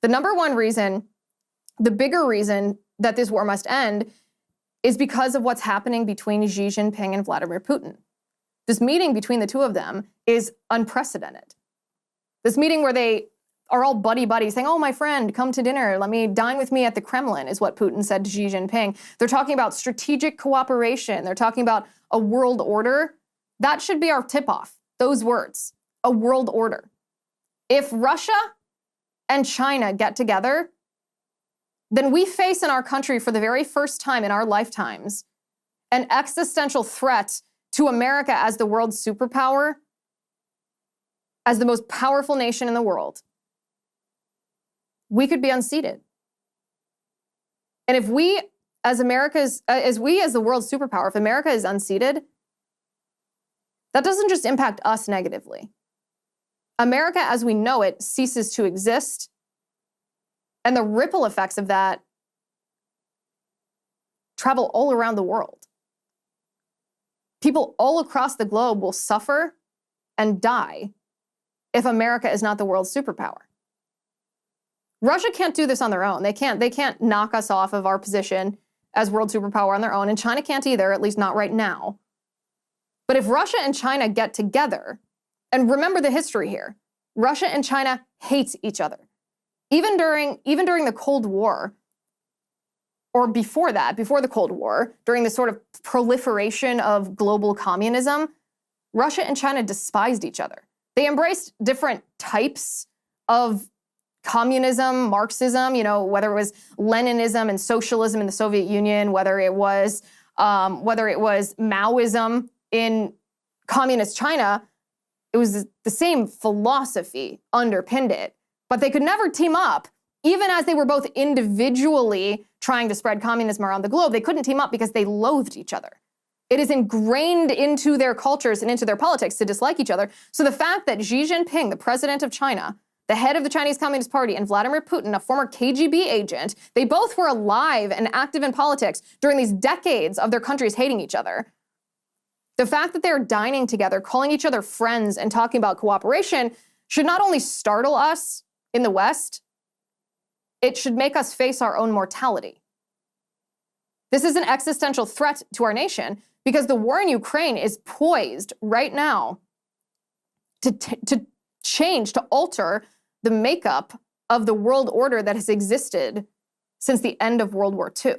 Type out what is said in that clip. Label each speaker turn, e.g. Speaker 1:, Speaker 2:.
Speaker 1: The number one reason, the bigger reason that this war must end is because of what's happening between Xi Jinping and Vladimir Putin. This meeting between the two of them is unprecedented. This meeting where they are all buddy-buddy saying, oh, my friend, come to dinner. Let me dine with me at the Kremlin, is what Putin said to Xi Jinping. They're talking about strategic cooperation. They're talking about a world order. That should be our tip-off, those words, a world order. If Russia and China get together, then we face in our country for the very first time in our lifetimes an existential threat to America as the world's superpower, as the most powerful nation in the world. We could be unseated. And if we, as the world's superpower, if America is unseated, that doesn't just impact us negatively. America as we know it ceases to exist, and the ripple effects of that travel all around the world. People all across the globe will suffer and die if America is not the world's superpower. Russia can't do this on their own. They can't knock us off of our position as world superpower on their own, and China can't either, at least not right now. But if Russia and China get together, and remember the history here, Russia and China hate each other. Even during the Cold War, or before that, before the Cold War, during the sort of proliferation of global communism, Russia and China despised each other. They embraced different types of communism, Marxism, whether it was Leninism and socialism in the Soviet Union, whether it was Maoism in communist China, it was the same philosophy underpinned it. But they could never team up, even as they were both individually trying to spread communism around the globe. They couldn't team up because they loathed each other. It is ingrained into their cultures and into their politics to dislike each other. So the fact that Xi Jinping, the president of China, the head of the Chinese Communist Party, and Vladimir Putin, a former KGB agent, they both were alive and active in politics during these decades of their countries hating each other. The fact that they're dining together, calling each other friends, and talking about cooperation should not only startle us in the West, it should make us face our own mortality. This is an existential threat to our nation because the war in Ukraine is poised right now to change, to alter the makeup of the world order that has existed since the end of World War II.